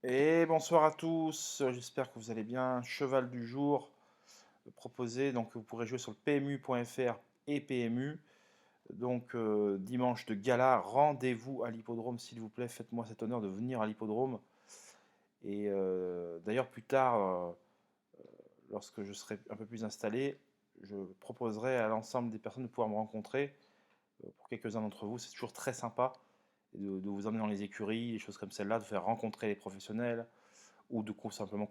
Et bonsoir à tous, j'espère que vous allez bien. Cheval du jour proposé, donc vous pourrez jouer sur le PMU.fr et PMU. Donc dimanche de gala, rendez-vous à l'hippodrome s'il vous plaît, faites-moi cet honneur de venir à l'hippodrome. Et d'ailleurs plus tard, lorsque je serai un peu plus installé, je proposerai à l'ensemble des personnes de pouvoir me rencontrer. Pour quelques-uns d'entre vous, c'est toujours très sympa de vous emmener dans les écuries, des choses comme celle-là, de faire rencontrer les professionnels ou de simplement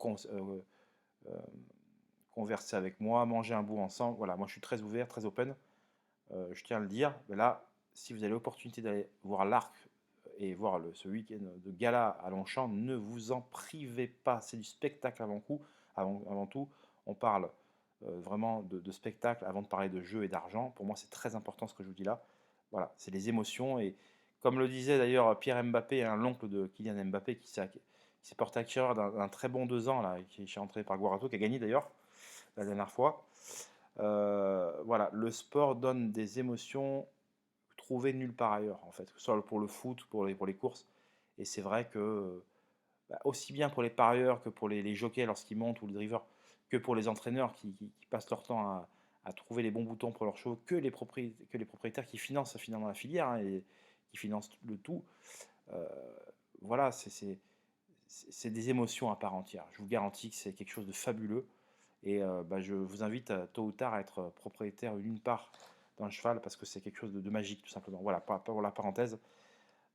converser avec moi, manger un bout ensemble. Voilà, moi je suis très ouvert, très open, je tiens à le dire. Mais là, si vous avez l'opportunité d'aller voir l'Arc et voir ce week-end de gala à Longchamp, ne vous en privez pas. C'est du spectacle avant tout. On parle vraiment de spectacle avant de parler de jeu et d'argent. Pour moi, c'est très important ce que je vous dis là. Voilà, c'est les émotions. Et comme le disait d'ailleurs Pierre Mbappé, hein, l'oncle de Kylian Mbappé, qui s'est porté acquéreur d'un très bon 2 ans, là, qui est entré par Guarato, qui a gagné d'ailleurs la dernière fois. Voilà, le sport donne des émotions trouvées nulle part ailleurs, en fait, que ce soit pour le foot, pour les courses. Et c'est vrai que, bah, aussi bien pour les parieurs que pour les jockeys lorsqu'ils montent ou les drivers, que pour les entraîneurs qui passent leur temps à trouver les bons boutons pour leurs chevaux, que les propriétaires qui financent finalement la filière, hein, et qui financent le tout. Euh, voilà, c'est des émotions à part entière. Je vous garantis que c'est quelque chose de fabuleux. Et bah, je vous invite tôt ou tard à être propriétaire d'une part d'un cheval parce que c'est quelque chose de magique tout simplement. Voilà, pour la parenthèse.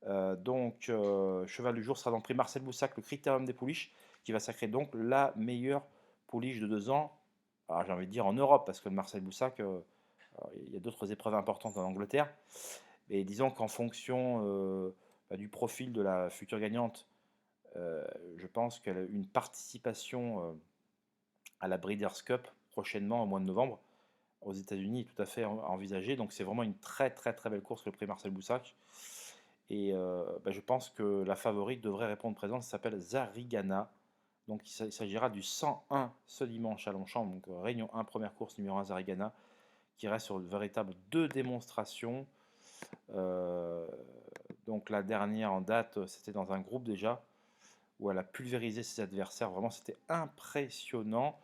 Donc, cheval du jour sera dans le prix Marcel Boussac, le Critérium des pouliches, qui va sacrer donc la meilleure pouliche de 2 ans. Alors j'ai envie de dire en Europe, parce que le Marcel Boussac, il y a d'autres épreuves importantes en Angleterre. Et disons qu'en fonction bah, du profil de la future gagnante, euh, je pense qu'elle a une participation à la Breeders' Cup prochainement au mois de novembre aux États-Unis est tout à fait envisagée. Donc c'est vraiment une très très très belle course le prix Marcel Boussac. Et bah, je pense que la favorite devrait répondre présent. Elle s'appelle Zarigana. Donc il s'agira du 101 ce dimanche à Longchamp. Donc Réunion 1, première course numéro 1 Zarigana, qui reste sur de véritables 2 démonstrations. Euh, donc la dernière en date, c'était dans un groupe déjà, où elle a pulvérisé ses adversaires. Vraiment, c'était impressionnant.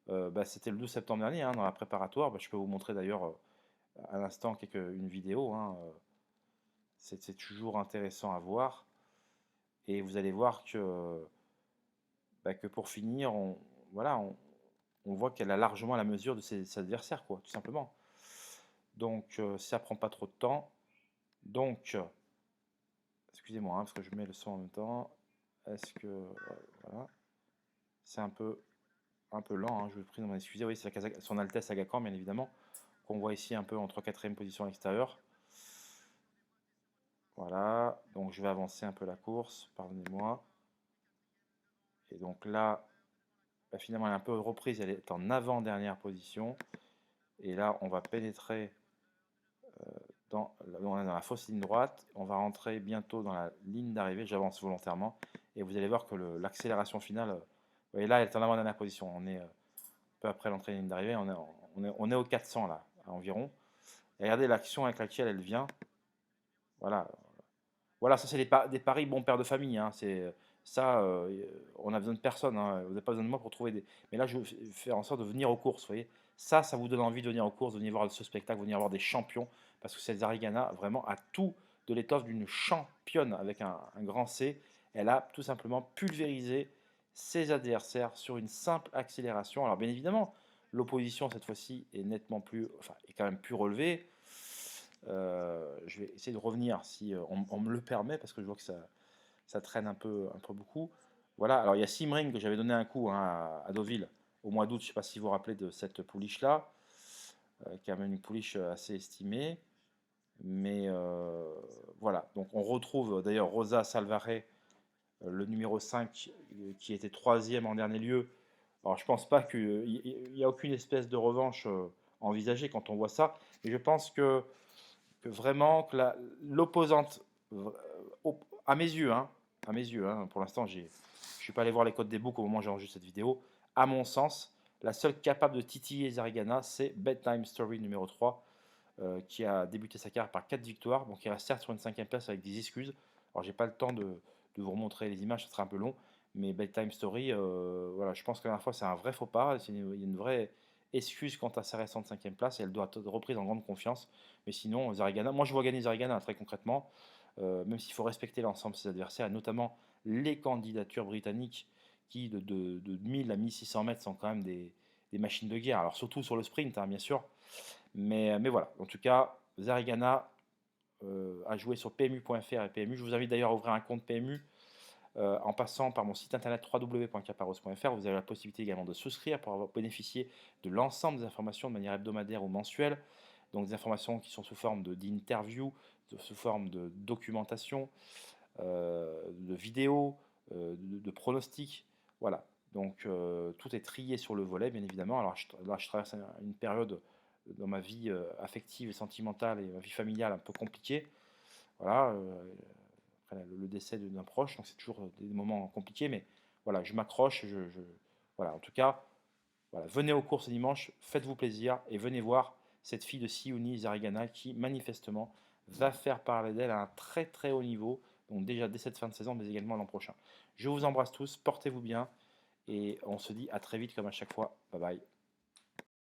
Bah, c'était le 12 septembre dernier, hein, dans la préparatoire. Bah, je peux vous montrer d'ailleurs à l'instant une vidéo, hein. C'est toujours intéressant à voir. Et vous allez voir que pour finir, voilà, on voit qu'elle a largement la mesure de ses adversaires, quoi, tout simplement. Donc, ça prend pas trop de temps. Donc, excusez-moi, hein, parce que je mets le son en même temps. Est-ce que, ouais, voilà, c'est un peu lent, hein, je vous prie de m'en excuser. Oui, c'est son Altesse Aga Khan, bien évidemment, qu'on voit ici un peu en 3/4e position à l'extérieur. Voilà, donc je vais avancer un peu la course, pardonnez-moi. Et donc là, bah, finalement, elle est un peu reprise, elle est en avant-dernière position. Et là, on va pénétrer dans la fausse ligne droite. On va rentrer bientôt dans la ligne d'arrivée. J'avance volontairement. Et vous allez voir que l'accélération finale, vous voyez là, elle est en avant-dernière position. On est peu après l'entrée de la ligne d'arrivée. On est au 400 là, environ. Et regardez l'action avec laquelle elle vient. Voilà, voilà, ça c'est des paris bon père de famille, hein. Ça, on a besoin de personne, hein. Vous n'avez pas besoin de moi pour trouver des. Mais là, je vais faire en sorte de venir aux courses, vous voyez. Ça vous donne envie de venir aux courses, de venir voir ce spectacle, de venir voir des champions, parce que cette Zarigana vraiment a tout de l'étoffe d'une championne avec un grand C. Elle a tout simplement pulvérisé ses adversaires sur une simple accélération. Alors bien évidemment, l'opposition cette fois-ci est nettement plus, enfin, est quand même plus relevée. Je vais essayer de revenir si on me le permet, parce que je vois que ça traîne un peu beaucoup. Voilà, alors il y a Simring que j'avais donné un coup, hein, à Deauville au mois d'août. Je ne sais pas si vous vous rappelez de cette pouliche-là, qui est même une pouliche assez estimée. Mais voilà, donc on retrouve d'ailleurs Rosa Salvaré, le numéro 5, qui était troisième en dernier lieu. Alors je pense pas qu'il n'y a aucune espèce de revanche envisagée quand on voit ça, mais je pense que vraiment que l'opposante, à mes yeux, hein, pour l'instant, je ne suis pas allé voir les codes des books au moment où j'ai enregistré cette vidéo. À mon sens, la seule capable de titiller Zarigana, c'est Bedtime Story numéro 3, qui a débuté sa carrière par 4 victoires. Donc il reste certes sur une 5e place avec des excuses. Alors j'ai pas le temps de vous remontrer les images, ça sera un peu long. Mais Bedtime Story, voilà, je pense que la dernière fois, c'est un vrai faux pas. Il y a une vraie excuse quant à sa récente cinquième place et elle doit être reprise en grande confiance. Mais sinon, Zarigana, moi je vois gagner Zarigana très concrètement, même s'il faut respecter l'ensemble de ses adversaires, et notamment les candidatures britanniques qui, de 1000 à 1600 mètres, sont quand même des machines de guerre. Alors surtout sur le sprint, hein, bien sûr. Mais voilà, en tout cas, Zarigana a joué sur PMU.fr et PMU. Je vous invite d'ailleurs à ouvrir un compte PMU en passant par mon site internet www.caparros.fr. Vous avez la possibilité également de souscrire pour avoir bénéficier de l'ensemble des informations de manière hebdomadaire ou mensuelle. Donc des informations qui sont sous forme d'interviews, sous forme de documentation, de vidéos, de pronostics. Voilà. Donc tout est trié sur le volet, bien évidemment. Alors là, je traverse une période dans ma vie affective et sentimentale et ma vie familiale un peu compliquée. Voilà, après le décès d'un proche, donc c'est toujours des moments compliqués, mais voilà, je m'accroche, voilà, en tout cas, voilà, venez aux courses dimanche, faites-vous plaisir et venez voir cette fille de Sioni Zarigana qui manifestement va faire parler d'elle à un très très haut niveau, donc déjà dès cette fin de saison, mais également l'an prochain. Je vous embrasse tous, portez-vous bien et on se dit à très vite comme à chaque fois. Bye bye.